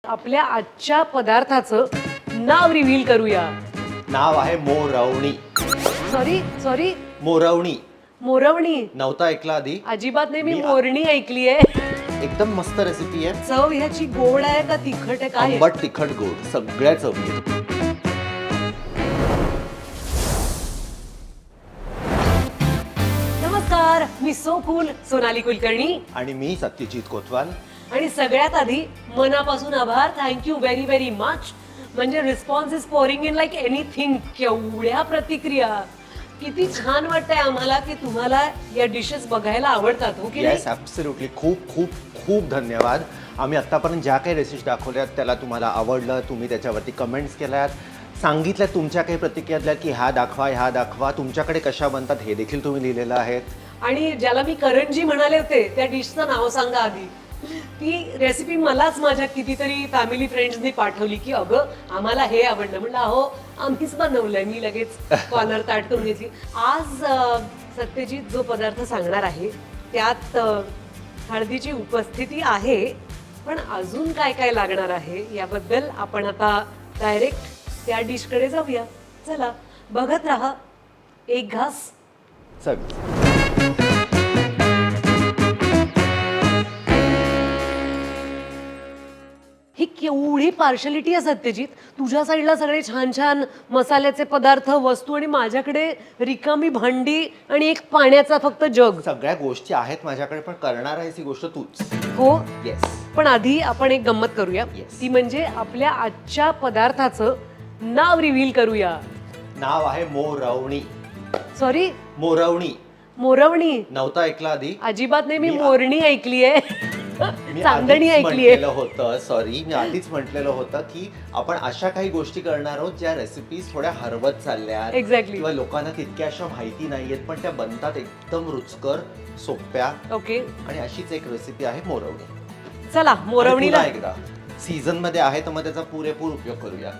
आपल्या आजच्या पदार्थाचं नाव रिव्हील करूया. नाव आहे मोरवणी. सॉरी मोरवणी मोरवणी नव्हता ऐकला आधी. अजिबात नाही. मी मी मोरणी ऐकली आहे. एकदम मस्त रेसिपी आहे. चव ह्याची गोड आहे का तिखट आहे काय आहे? आंबट तिखट गोड सगळ्या चवी आहेत. नमस्कार, मी सो कूल सोनाली कुलकर्णी आणि मी सत्यजित कोतवाल. आणि सगळ्यात आधी मनापासून आभार. Thank you very very much. म्हणजे response is pouring in like anything. केवढ्या प्रतिक्रिया, किती छान वाटतंय आम्हाला की तुम्हाला या डिशेस बघायला आवडतात. हो की येस नाही? ॲब्सोल्युटली. खूप खूप खूप धन्यवाद. आम्ही आत्तापर्यंत ज्या काही रेसिपी दाखवल्यात त्याला तुम्हाला आवडलं. तुम्ही त्याच्यावरती कमेंट्स केल्यात, सांगितल्या तुमच्या काही प्रतिक्रिया दिल्यात की ह्या दाखवा. तुमच्याकडे कशा बनतात हे देखील तुम्ही लिहिलेलं आहे. आणि ज्याला मी करंजी म्हणाले होते त्या डिशचं नाव सांगा आधी. ती रेसिपी मलाच माझ्या कितीतरी फॅमिली फ्रेंड्सनी पाठवली की अगं आम्हाला हे आवडलं. म्हणलं अहो आम्हीच बनवलंय. मी लगेच कॉलर ताट करून घेतली. आज सत्यजित जो पदार्थ सांगणार आहे त्यात हळदीची उपस्थिती आहे, पण अजून काय काय लागणार आहे याबद्दल आपण आता डायरेक्ट त्या डिशकडे जाऊया. चला बघत राहा एक घास चल. ही केवढी पार्शलिटी आहे सत्यजित. तुझ्या साईडला सगळे छान छान मसाल्याचे पदार्थ वस्तू आणि माझ्याकडे रिकामी भांडी आणि एक पाण्याचा फक्त जग. सगळ्या गोष्टी आहेत माझ्याकडे, पण करणार आहेस ही गोष्ट तूच. हो, येस. पण आधी आपण एक गंमत करूया. Yes. ती म्हणजे आपल्या आजच्या पदार्थाचं नाव रिव्हील करूया. नाव आहे मोरवणी. सॉरी मोरवणी मोरवणी नव्हता ऐकला आधी. अजिबात नाही. मी मी मोरणी ऐकली आहे. मी चांदणी आधीच ऐकली आहे. म्हटलेलं होतं. सॉरी, मी आधीच म्हटलेलं होतं की आपण अशा काही गोष्टी करणार आहोत ज्या रेसिपीज थोड्या हरवत चालल्या Exactly. किंवा लोकांना तितक्या अशा माहिती नाहीयेत, पण त्या बनतात एकदम रुचकर, सोप्या. ओके, आणि अशीच एक रेसिपी आहे मोरवणी. चला मोरवणीला. आणि पुन्हा एकदा सीझन मध्ये आहे तर मग त्याचा पुरेपूर उपयोग करूया.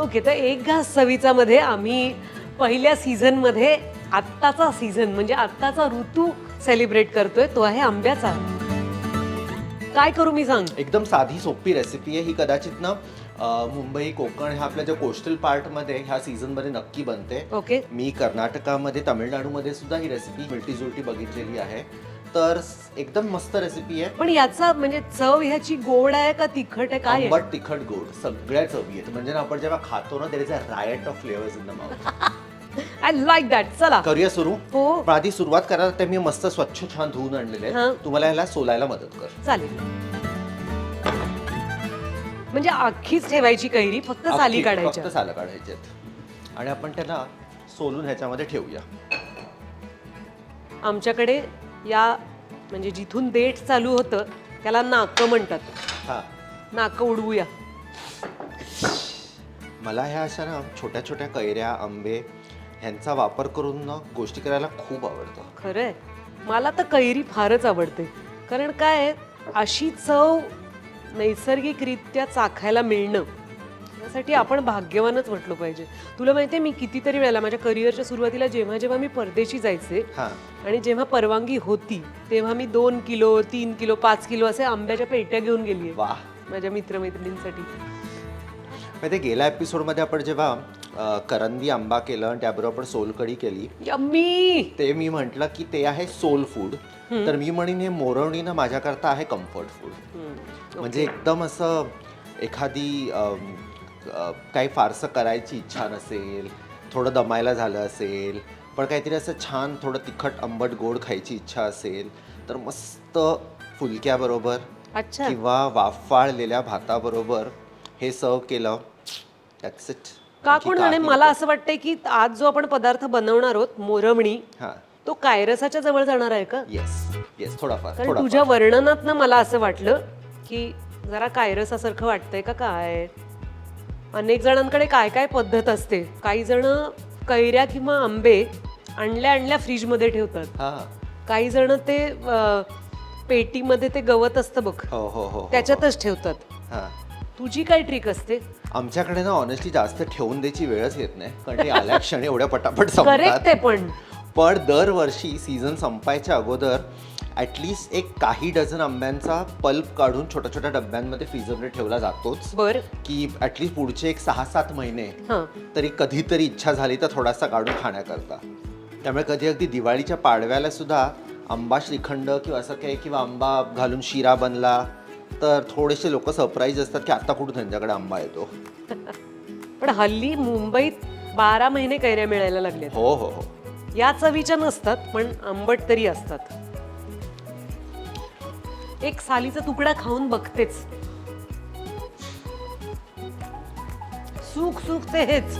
ओके, तर एक घास चवीचा मध्ये आम्ही पहिल्या सीझन मध्ये आत्ताचा सीझन म्हणजे आत्ताचा ऋतू सेलिब्रेट करतोय. तो आहे आंब्याचा. काय करू मी सांग? एकदम साधी सोपी रेसिपी आहे ही. कदाचित ना मुंबई, कोकण ह्या आपल्या ज्या कोस्टल पार्ट मध्ये ह्या सीझन मध्ये नक्की बनते. ओके, मी कर्नाटकामध्ये, तामिळनाडूमध्ये सुद्धा ही रेसिपी मिळती-जुळती बघितलेली आहे. तर एकदम मस्त रेसिपी आहे. पण याचा म्हणजे चव ह्याची गोड आहे का तिखट आहे काय आहे? आंबट तिखट गोड सगळ्या चवी आहेत. म्हणजे ना आपण जेव्हा खातो ना, there is a riot of flavours in the mouth. I like that. चला करूया सुरू. हो पण आधी सुरुवात करायला ते मी मस्त स्वच्छ छान धुवून आणलेले हा. आहेत. तुम्हाला याला सोलायला मदत कर. चालेल. म्हणजे अख्खीच ठेवायची कैरी, फक्त साली अख्खी, काढायच्या. फक्त सालं काढायची आहेत. आणि आपण त्यांना सोलून ह्याच्यामध्ये ठेवूया. आमच्याकडे या म्हणजे जिथून देठ चालू होतं त्याला नाकं म्हणतात. हा, नाकं उडवूया. मला ह्या अशा ना छोट्या छोट्या कैऱ्या, आंबे ह्यांचा वापर करून ना गोष्टी करायला खूप आवडतं. खरंय, मला तर कैरी फारच आवडते. कारण काय आहे, अशी चव नैसर्गिकरित्या चाखायला मिळणं यासाठी आपण भाग्यवानच म्हटलं पाहिजे. तुला माहिती आहे, मी कितीतरी वेळेला माझ्या करिअरच्या सुरुवातीला जेव्हा मी परदेशी जायचे हा, आणि जेव्हा परवानगी होती तेव्हा मी 2 किलो 3 किलो 5 किलो असे आंब्याच्या पेट्या घेऊन गेली आहे वाह. माझ्या मित्रमैत्रिणींसाठी. माहिती गेल्या एपिसोडमध्ये आपण जेव्हा करंदी आंबा केलं आणि त्याबरोबर आपण सोलकढी केली, यम्मी. ते मी म्हटलं की ते आहे सोल फूड. तर मी म्हणेन हे मोरवणी ना माझ्याकरता आहे कम्फर्ट फूड. म्हणजे एकदम असं एखादी काही फारसं करायची इच्छा नसेल, थोडं दमायला झालं असेल, पण काहीतरी असं छान थोडं तिखट आंबट गोड खायची इच्छा असेल तर मस्त फुलक्याबरोबर अच्छा, किंवा वाफाळलेल्या भाताबरोबर हे सर्व केलं. That's it. का कोण जाणे. मला असं वाटतंय की आज जो आपण पदार्थ बनवणार आहोत मोरवणी, हां, तो कायरसाच्या जवळ जाणार आहे का? येस येस, थोडाफार. कारण तुझ्या वर्णनातनं मला असं वाटलं की जरा कायरसासारखं वाटतंय का काय. अनेक जणांकडे काय काय पद्धत असते. काही जण कैऱ्या किंवा आंबे आणल्या फ्रीजमध्ये ठेवतात. हां, काही जण ते पेटीमध्ये ते गवत असतं बघ हो हो हो, त्याच्यातच ठेवतात. हां. तुझी काय ट्रिक असते? आमच्याकडे ना ऑनेस्टली जास्त ठेवून द्यायची वेळच येत नाही, कारण ते आल्या क्षणी एवढ्या पटापट करेक्ट संपतात. आहे. पण पण दरवर्षी सीझन संपायच्या अगोदर ॲटलिस्ट एक काही डझन आंब्यांचा पल्प काढून छोट्या छोट्या डब्यांमध्ये फ्रीजरमध्ये ठेवला जातोच बर की ॲटलिस्ट पुढचे एक 6-7 महिने हां तरी कधीतरी इच्छा झाली तर थोडासा काढून खाण्याकरता. त्यामुळे कधी अगदी दिवाळीच्या पाडव्याला सुद्धा आंबा श्रीखंड किंवा असं काही किंवा आंबा घालून शिरा बनला तर थोडेसे लोक सरप्राईज असतात की आता कुठून त्यांच्याकडे आंबा येतो. पण हल्ली मुंबईत 12 महिने कैऱ्या मिळायला लागल्यात. हो हो हो. या चवीच्या नसतात पण आंबट तरी असतात. एक सालीचा तुकडा खाऊन बघतेच. सुख सुख ते हेच.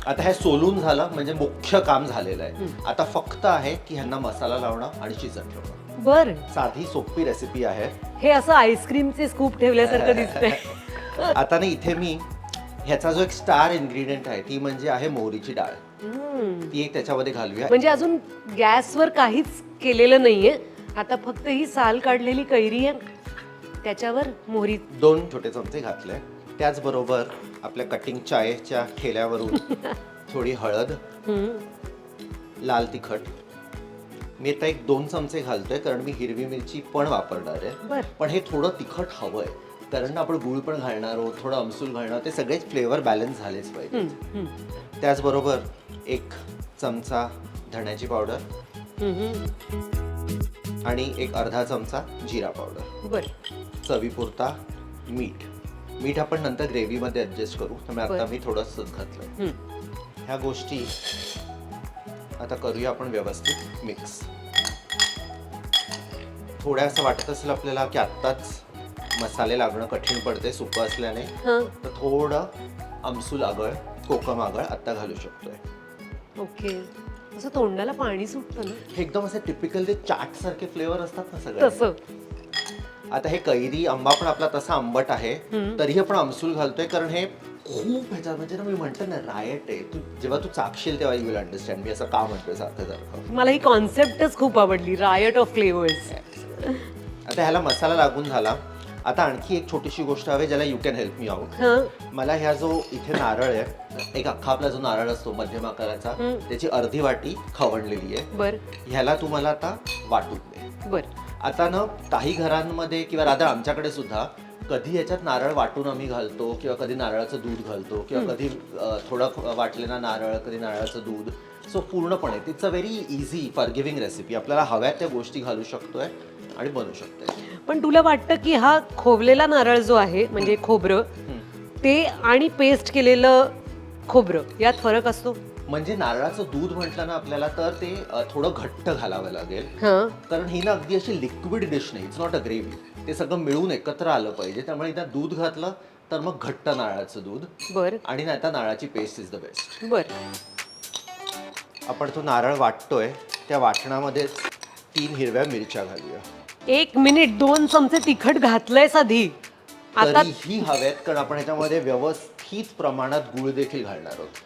आता हे सोलून झालं म्हणजे मुख्य काम झालेलं आहे. आता फक्त आहे की ह्यांना मसाला लावणं आणि शिजत ठेवणं. बर साधी सोपी रेसिपी आहे. हे असं आईस्क्रीमचे स्कूप ठेवल्यासारखं दिसतंय. आता ना इथे मी ह्याचा जो एक स्टार इन्ग्रेडियंट आहे ती म्हणजे आहे मोहरीची डाळ. ती एक त्याच्यामध्ये घालूया. म्हणजे अजून गॅसवर काहीच केलेलं नाहीये. आता फक्त ही साल काढलेली कैरी आहे त्याच्यावर मोहरी 2 छोटे चमचे घातले. त्याचबरोबर आपल्या कटिंग चायच्या ठेल्यावरून थोडी हळद, लाल तिखट. मी आता एक 2 चमचे घालतोय कारण मी हिरवी मिरची पण वापरणार आहे. बर पण हे थोडं तिखट हवंय कारण आपण गूळ पण घालणार आहोत, थोडं आमसूल घालणार, ते सगळेच फ्लेवर बॅलन्स झालेच पाहिजे. त्याचबरोबर 1 चमचा धण्याची पावडर आणि एक अर्धा चमचा जिरा पावडर. बर चवीपुरता मीठ. मीठ आपण नंतर ग्रेव्हीमध्ये ऍडजस्ट करू, त्यामुळे आता बरं. मी थोडंसं घातलंय. ह्या गोष्टी आता करूया आपण व्यवस्थित मिक्स. थोड्या असं वाटत असेल आपल्याला की आत्ताच मसाले लागणं कठीण पडते सुकं असल्याने, हां तर थोडं आमसूल आगळ, कोकम आगळ आता घालू शकतोय. ओके. असं तोंडाला पाणी सुटतं ना हे एकदम असे टिपिकल ते चाट सारखे फ्लेवर असतात ना सगळे. तसं. आता हे कैरी आंबा पण आपला तसा आंबट आहे तरीही आपण आमसूल घालतोय कारण हे खूप ह्याच्यात म्हणजे ना मी म्हणतो ना रायट आहे. तू जेव्हा तू चाखशील तेव्हा यू विल अंडरस्टँड मी असं का म्हणतोय सारखं सारखं. मला ही कॉन्सेप्टच खूप आवडली. Riot of flavours. आता ह्याला मसाला लागून झाला. आता आणखी एक छोटीशी गोष्ट हवी ज्याला you can help me out. मला ह्या जो इथे नारळ आहे, एक अख्खा आपला जो नारळ असतो मध्यम आकाराचा, त्याची अर्धी वाटी खवणलेली आहे. बर ह्याला तुम्हाला आता वाटून दे. बर आता ना काही घरांमध्ये किंवा राधा आमच्याकडे सुद्धा कधी याच्यात नारळ वाटून आम्ही घालतो किंवा कधी नारळाचं दूध घालतो किंवा कधी थोडं वाटलेला नारळ, कधी नारळाचं दूध. सो पूर्णपणे it's a very easy forgiving recipe. आपल्याला हव्या त्या गोष्टी घालू शकतोय आणि बनवू शकतोय. पण तुला वाटतं की हा खोवलेला नारळ जो आहे म्हणजे खोबरं, ते आणि पेस्ट केलेलं खोबरं यात फरक असतो? म्हणजे नारळाचं दूध म्हटलं ना आपल्याला तर ते थोडं घट्ट घालावं लागेल हां कारण ही ना अगदी अशी लिक्विड डिश नाही. It's not a gravy. ते सगळं मिळून एकत्र आलं पाहिजे. त्यामुळे इथं दूध घातलं तर मग घट्ट नारळाचं दूध. बर आणि नाही आता नारळाची पेस्ट इज द बेस्ट. बर. आपण तो नारळ वाटतोय त्या वाटणामध्ये 3 हिरव्या मिरच्या घालूया. 1 मिनिट. 2 चमचे तिखट घातलंयस आधी. आता तरीही हव्यात कारण आपण ह्याच्यामध्ये व्यवस्थित प्रमाणात गूळ देखील घालणार आहोत.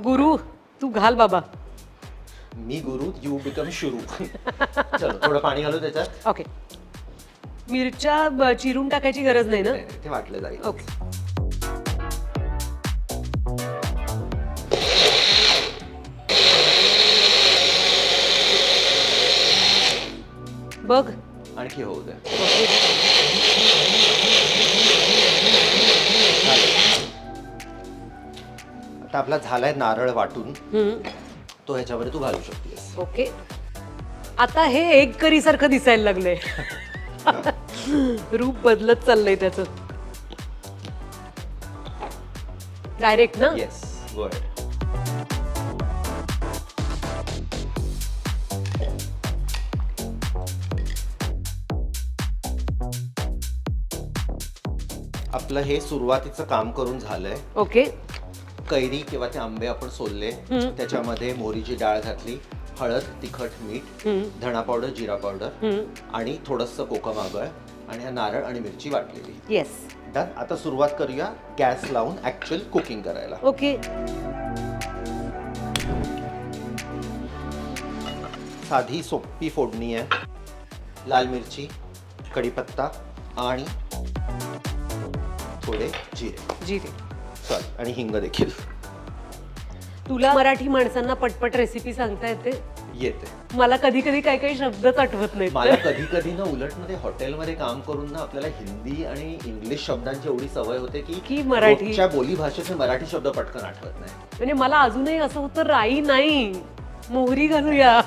गुरु तू घाल बाबा. मी गुरु, यू बिकम शुरू. चलो थोडं पाणी घालू त्याच्यात. ओके. मिरच्या चिरून टाकायची गरज नाही ना? ते वाटलं जाईल. ओके. बघ आणखी होऊ द्या. आता आपला झालाय नारळ वाटून, तो ह्याच्यावर तू घालू शकतेस. ओके. आता हे एग करी सारखं दिसायला लागलंय. रूप बदलत चाललंय त्याचं. डायरेक्ट ना? Yes good. आपलं हे सुरुवातीचं काम करून झालंय. ओके. कैरी किंवा ते आंबे आपण सोलले, त्याच्यामध्ये मोहरीची डाळ घातली, हळद, तिखट, मीठ, धणा पावडर, जिरा पावडर आणि थोडंसं कोकम आगळ आणि हा नारळ आणि मिरची वाटलेली. येस. डन. आता सुरुवात करूया गॅस लावून ऍक्च्युअल कुकिंग करायला. ओके. साधी सोपी फोडणी आहे. लाल मिरची, कढीपत्ता आणि थोडे जिरे. जिरे. सॉरी आणि हिंग देखील. तुला मराठी माणसांना पटपट रेसिपी सांगता येते? येते. मला कधी कधी काही काही शब्दच आठवत नाहीत. मला कधी कधी ना उलट ना ते हॉटेलमध्ये काम करून ना आपल्याला हिंदी आणि इंग्लिश शब्दांची एवढी सवय होते की की मराठी. रोजच्या बोली भाषेचे मराठी शब्द पटकन आठवत नाही. म्हणजे मला अजूनही असं होतं राई नाही, मोहरी घालूया.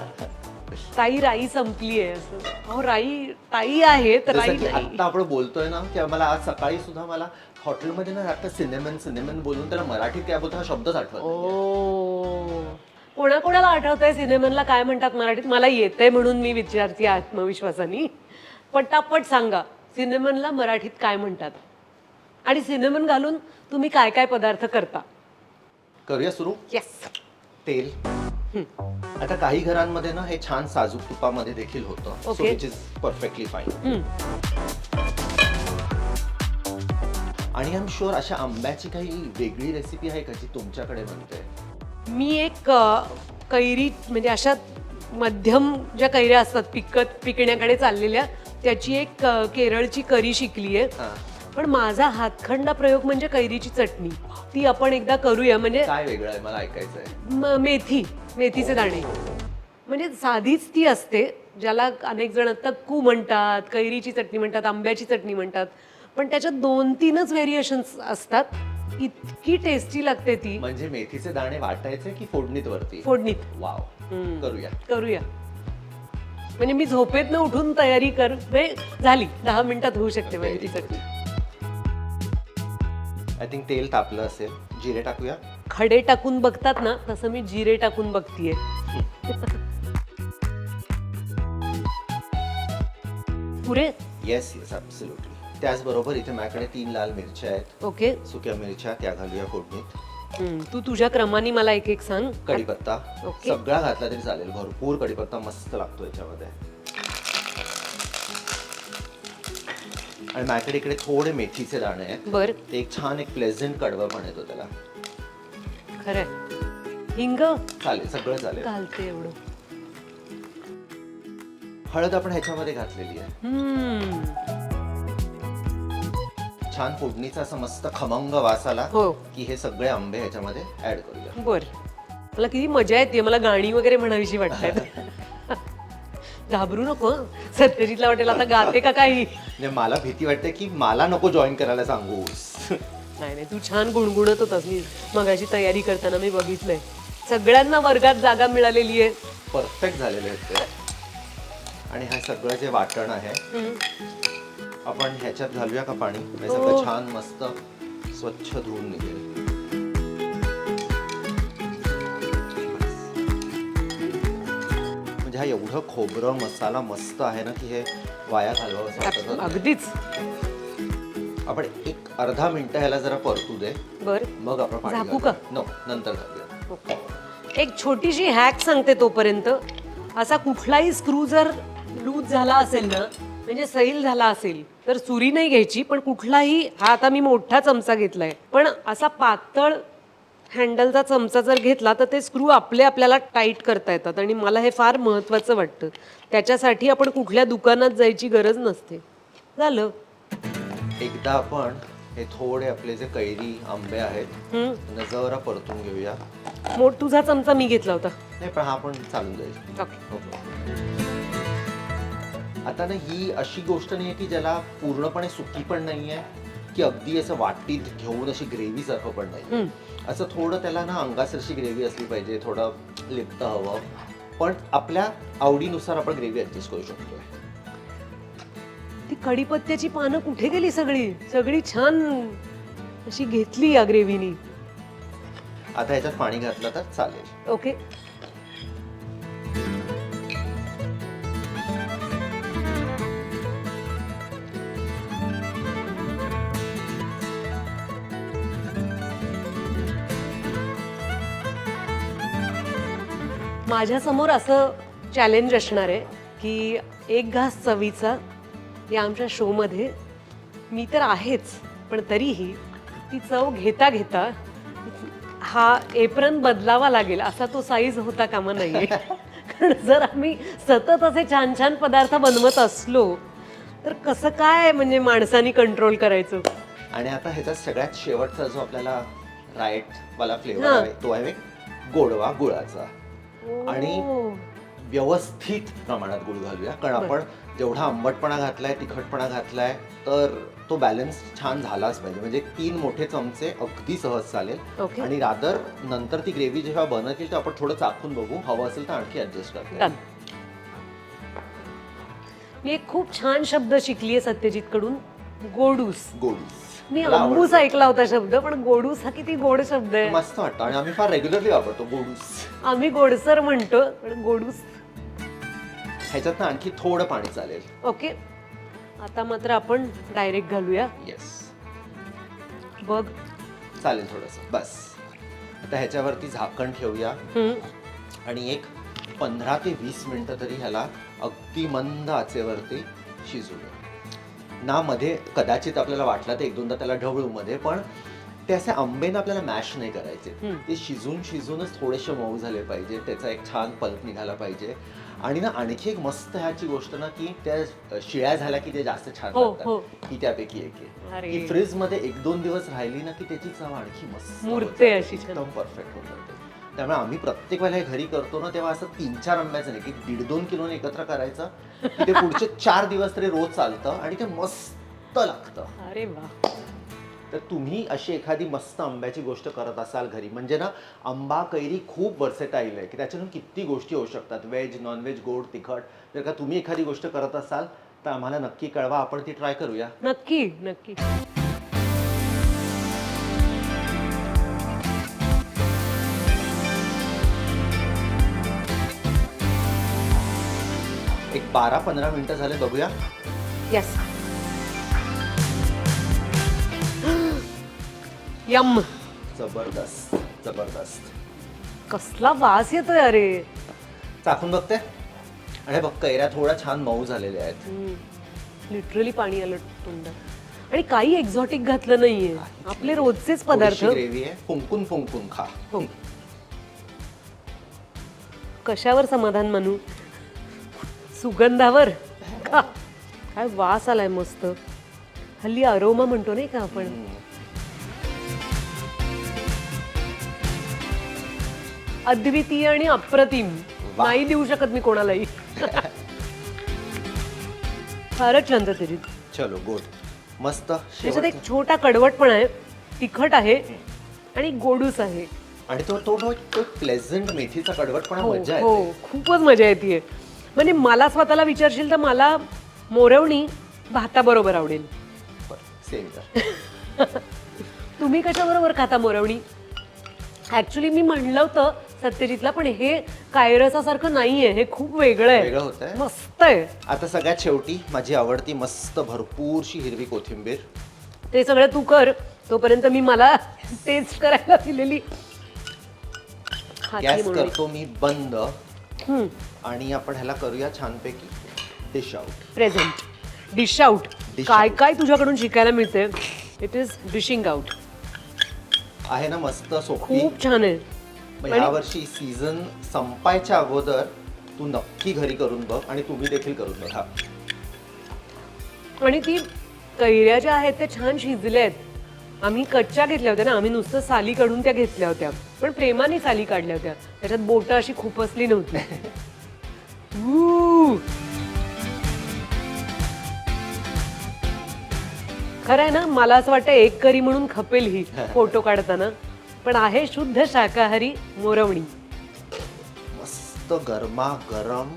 ताई राई संपलीये असं. अहो राई ताई आहे तर राई जसं की नाही. आता आपण बोलतोय ना की मला आज सकाळी सुद्धा मला हॉटेलमध्ये ना आता सिनेमन बोलून त्याला मराठीत काय बोलतो हा शब्दच आठवत नाही. ओ कोणाकोणाला आठवतंय सिनेमनला काय म्हणतात मराठीत? मला येतंय म्हणून मी विचारते आत्मविश्वासाने. पटापट सांगा सिनेमनला मराठीत काय म्हणतात आणि सिनेमन घालून तुम्ही काय काय पदार्थ करता. करूया सुरू. येस. तेल. आता काही घरांमध्ये ना हे छान साजूक तुपामध्ये देखील होतं. So Okay. Which is perfectly fine. आणि आय एम शुअर अशा आंब्याची काही वेगळी रेसिपी आहे का जी तुमच्याकडे बनते? मी एक कैरी म्हणजे अशा मध्यम ज्या कैऱ्या असतात पिकण्याकडे चाललेल्या त्याची एक केरळची करी शिकली आहे. हा. पण माझा हातखंडा प्रयोग म्हणजे कैरीची चटणी. ती आपण एकदा करूया. म्हणजे काय वेगळं आहे मला ऐकायचं आहे. मेथीचे दाणे म्हणजे साधीच ती असते ज्याला अनेक जण तक्कू म्हणतात, कैरीची चटणी म्हणतात, आंब्याची चटणी म्हणतात. पण त्याच्यात 2-3च व्हेरिएशन्स असतात. इतकी टेस्टी लागते ती. म्हणजे मेथीचे दाणे वाटायचे की फोडणीत वरती? फोडणीत. वाव. करूया. म्हणजे मी झोपेतनं उठून तयारी झाली 10 मिनिटात होऊ शकते माझी ती चटणी. आय थिंक तेल तापलं असेल. जिरे टाकूया. खडे टाकून बघतात ना तसं मी जिरे टाकून बघतीये. पुरे. Yes absolutely. त्याचबरोबर इथे माझ्याकडे 3 लाल मिरच्या आहेत. ओके. सुक्या मिरच्या त्या घालूया फोडणीत. तू तुझ्या क्रमाने मला एक एक सांग. कढीपत्ता. ओके. सगळा घातला तरी चालेल. भरपूर कढीपत्ता मस्त लागतो याच्यामध्ये. आणि माझ्याकडे इकडे थोडे मेथीचे दाणे आहेत. बर. ते एक छान एक प्लेझेंट कडवं पण येतो त्याला. खरंय. हिंग चालेल सगळं चालेल. घालते एवढं. हळद आपण ह्याच्यामध्ये घातलेली आहे. छान फोडणीचा असा मस्त खमंग वास आला हो. की हे सगळे आंबे ह्याच्यामध्ये ऍड करूया. बर. मला किती मजा येते. मला गाणी वगैरे म्हणावीशी वाटतात. घाबरू नको. सत्यजितला वाटेल आता गाते का काही. म्हणजे मला भीती वाटते की मला नको जॉईन करायला सांगूस. नाही तू छान गुणगुणत होतास. मी मगाशी तयारी करताना मी बघितलंय. सगळ्यांना वर्गात जागा मिळालेली आहे. परफेक्ट झालेले आहेत ते. आणि हे सगळं जे वाटण आहे आपण ह्याच्यात घालूया का पाणी? हे सगळं छान मस्त स्वच्छ धुवून निघेल. म्हणजे हा एवढं खोबरं मसाला मस्त आहे ना की हे वाया घालवावं असं वाटत नाही. अगदीच. आपण एक अर्धा मिनिटं ह्याला जरा परतू दे. बर. मग आपण पाणी झाकू का? नो नंतर घालूया. एक छोटीशी हॅक सांगते तोपर्यंत. असा कुठलाही स्क्रू जर लूज झाला असेल ना म्हणजे सैल झाला असेल तर सुरी नाही घ्यायची. पण कुठलाही, हा आता मी मोठा चमचा घेतलाय, पण असा पातळ हँडलचा चमचा जर घेतला तर ते स्क्रू आपल्याला टाईट करता येतात. आणि मला हे फार महत्वाचं वाटतं. त्याच्यासाठी आपण कुठल्या दुकानात जायची गरज नसते. झालं. एकदा आपण हे थोडे आपले जे कैरी आंबे आहेत त्यांना जरा परतून घेऊया. तुझा चमचा मी घेतला होता. नाही पण हा पण चालून जाईल. ओके. आता ना ही अशी गोष्ट नाहीये की ज्याला पूर्णपणे सुकी पण नाहीये की अगदी असं वाटीत घेऊन अशी ग्रेव्ही सारखं पण नाही. असं थोडं त्याला ना अंगासरशी ग्रेव्ही असली पाहिजे. थोडं लिप्त हवं. पण आपल्या आवडीनुसार आपण ग्रेव्ही ऍडजस्ट करू शकतो. ती कढीपत्त्याची पानं कुठे गेली? सगळी छान अशी घेतली या ग्रेव्हीनी. आता ह्याच्यात पाणी घातलं तर चालेल. ओके. माझ्या समोर असं चॅलेंज असणार आहे की एक घास चवीचा या आमच्या शोमध्ये मी तर आहेच, पण तरीही ती चव घेता घेता हा एप्रन बदलावा लागेल असा तो साईज होता कामा नाहीये. कारण जर आम्ही सतत असे छान छान पदार्थ बनवत असलो तर कसं काय म्हणजे माणसानी कंट्रोल करायचं. आणि आता ह्याचा सगळ्यात शेवटचा जो आपल्याला राईट वाला फ्लेवर आहे तो आहे गोडवा गुळाचा. आणि व्यवस्थित प्रमाणात गुळ घालूया, कारण आपण जेवढा आंबटपणा घातलाय, तिखटपणा घातलाय, तर तो बॅलन्स छान झालाच पाहिजे. म्हणजे 3 मोठे चमचे अगदी सहज चालेल. ओके. आणि रादर नंतर ती ग्रेव्ही जेव्हा बनतील तर आपण थोडं चाखून बघू, हवं असेल तर आणखी ऍडजस्ट करता डन. मी एक खूप छान शब्द शिकलीये सत्यजित कडून, गोडूस. गोडूस मी मला अंबूस आवडतो. ऐकला होता शब्द, पण गोडूस हा किती गोड शब्द आहे. मस्त वाटतं आणि आम्ही फार रेग्युलरली वापरतो गोडूस. आम्ही गोडसर म्हणतो, पण गोडूस. ह्याच्यात आणखी थोडं पाणी चालेल. ओके, आता मात्र आपण डायरेक्ट घालूया. येस, बघ. चालेल थोडंसं बस. आता ह्याच्यावरती झाकण ठेवूया आणि एक 15 ते 20 मिनिटं तरी ह्याला अगदी मंद आचेवरती शिजवूया ना. मध्ये कदाचित आपल्याला वाटलं तर 1-2दा त्याला ढवळू मध्ये, पण ते असे आंबेनं आपल्याला मॅश नाही करायचे. ते शिजूनच थोडेसे मऊ झाले पाहिजे, त्याचा एक छान पल्प निघाला पाहिजे. आणि ना आणखी एक मस्त ह्याची गोष्ट ना, की त्या शिळ्या झाल्या की ते जास्त छान लागतात, ही त्यापैकी एक आहे. अरे. की फ्रीज मध्ये 1-2 दिवस राहिली ना की त्याची चव आणखी मस्त मूर्ते अशी छान. एकदम परफेक्ट होऊन जाते. त्यामुळे आम्ही प्रत्येक वेळेला हे घरी करतो ना, तेव्हा असं 3-4 आंब्याचं नाही की 1.5-2 किलोने एकत्र करायचं, की ते पुढचे 4 दिवस तरी रोज चालतं आणि ते मस्त लागतं. अरे वा. तर तुम्ही अशी एखादी मस्त आंब्याची गोष्ट करत असाल घरी, म्हणजे ना आंबा कैरी खूप वर्सेटाईल आहे, की त्याच्यातून किती गोष्टी होऊ शकतात, व्हेज, नॉनव्हेज, गोड, तिखट. जर का तुम्ही एखादी गोष्ट करत असाल तर आम्हाला नक्की कळवा, आपण ती ट्राय करूया. नक्की नक्की. एक 12-15 मिनिटं झाले, बघूया. येस. यम. जबरदस्त जबरदस्त. कसला वास येतोय अरे. चाखून बघते. आणि हे बघ, कैऱ्या थोड्या छान मऊ झालेल्या आहेत. लिटरली पाणी आलं तोंडात. आणि काही एक्झॉटिक घातलं नाहीये, आपले रोजचेच पदार्थ. ग्रेव्ही आहे, फुंकून फुंकून खा. हो. कशावर समाधान मानू? सुगंधावर का? काय वास आलाय मस्त. हल्ली अरोमा म्हणतो नाही का आपण. अद्वितीय आणि अप्रतिम. वा. नाही देऊ शकत मी कोणालाही. फारच छान तरी. चलो गुड, मस्त. त्याच्यात एक छोटा कडवटपणा आहे, तिखट आहे आणि गोडूस आहे. आणि तो प्लेझंट मेथीचा कडवटपणा मजा हो, येते. खूपच मजा येते. म्हणजे मला स्वतःला विचारशील तर मला मोरवणी भाताबरोबर आवडेल. सेम तर. तुम्ही कशाबरोबर खाता मोरवणी? ऍक्च्युली मी म्हणलं होतं सत्यजितला, पण हे कायरसासारखं नाहीये, हे खूप वेगळं वेगळं आहे, होतंय. मस्त आहे. आता सगळ्यात शेवटी माझी आवडती मस्त भरपूरशी हिरवी कोथिंबीर. ते सगळं तू कर, तोपर्यंत मी मला टेस्ट करायला दिलेली गॅस करतो मी बंद आणि आपण ह्याला करूया छानपैकी dish out. Present. Dish out. Dish काय out. काय तुझ्याकडून शिकायला मिळते. It is dishing out. आहे ना मस्त सोपी. खूप छान आहे. मग ह्या वर्षी सीझन संपायच्या अगोदर तू नक्की घरी करून बघ आणि तुम्ही देखील करून बघा. आणि ती कैऱ्या ज्या आहेत त्या छान शिजल्या आहेत. आम्ही कच्च्या घेतल्या होत्या ना, आम्ही नुसतं साली काढून त्या घेतल्या होत्या, पण प्रेमाने साली काढल्या होत्या, त्याच्यात बोटं अशी खुपसली नव्हती. खरं आहे ना, मला असं वाटतं एक करी म्हणून खपेल ही फोटो काढताना, पण आहे शुद्ध शाकाहारी मोरवणी. मस्त गरमा गरम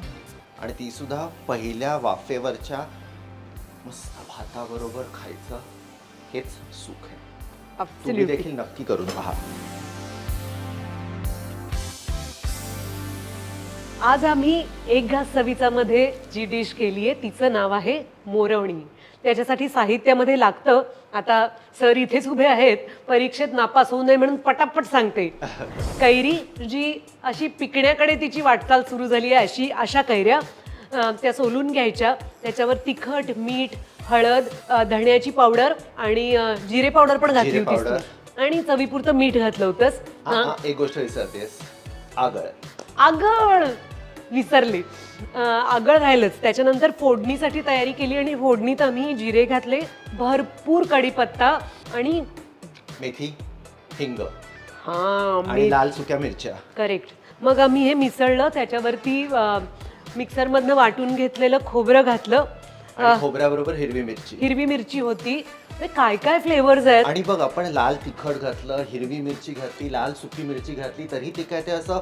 आणि ती सुद्धा पहिल्या वाफेवरच्या मस्त भाताबरोबर खायचं, हेच सुख आहे. तुम्ही Absolutely. देखील नक्की करून पहा. आज आम्ही एक घास चवीचा मध्ये जी डिश केली आहे तिचं नाव आहे मोरवणी. त्याच्यासाठी साहित्यामध्ये लागतं, आता सर इथेच उभे आहेत, परीक्षेत नापास होऊ नये म्हणून पटापट सांगते. कैरी जी अशी पिकण्याकडे तिची वाटचाल सुरू झाली आहे, अशा कैऱ्या त्या सोलून घ्यायच्या. त्याच्यावर तिखट, मीठ, हळद, धण्याची पावडर आणि जिरे पावडर पण घातली जिरे होतीस तू. आणि चवीपुरतं मीठ घातलं होतंस. एक गोष्ट विसरतेस, आगळ. आगळ विसरले. आगळ राहिलंच. त्याच्यानंतर फोडणीसाठी तयारी केली आणि फोडणीत आम्ही जिरे घातले, भरपूर कढीपत्ता आणि मेथी, हिंग हा आणि लाल सुक्या मिरच्या. करेक्ट. मग आम्ही हे मिसळलं, त्याच्यावरती मिक्सरमधनं वाटून घेतलेलं खोबरं घातलं, आणि खोबऱ्याबरोबर हिरवी मिरची. हिरवी मिरची होती. ते काय काय फ्लेवर्स आहेत. आणि बघ आपण लाल तिखट घातलं, हिरवी मिरची घातली, लाल सुकी मिरची घातली, तरी ते काय ते असं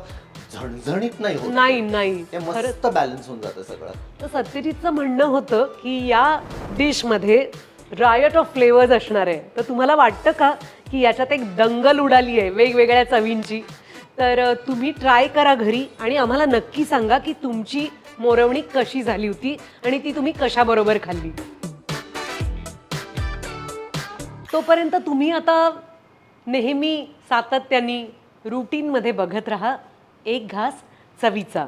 झणझणीत नाही होत. नाही ते मस्त बॅलन्स होऊन जातं सगळं. तर सत्यजितचं म्हणणं होतं की या डिशमध्ये रायट ऑफ फ्लेवर्स असणार आहे. तर तुम्हाला वाटतं का की याच्यात एक दंगल उडाली आहे वेगवेगळ्या चवींची? तर तुम्ही ट्राय करा घरी आणि आम्हाला नक्की सांगा की तुमची मोरवणी कशी झाली होती आणि ती तुम्ही कशाबरोबर खाल्ली. तोपर्यंत तुम्ही आता नेहमी सातत्याने रुटीनमध्ये बघत राहा एक घास चवीचा.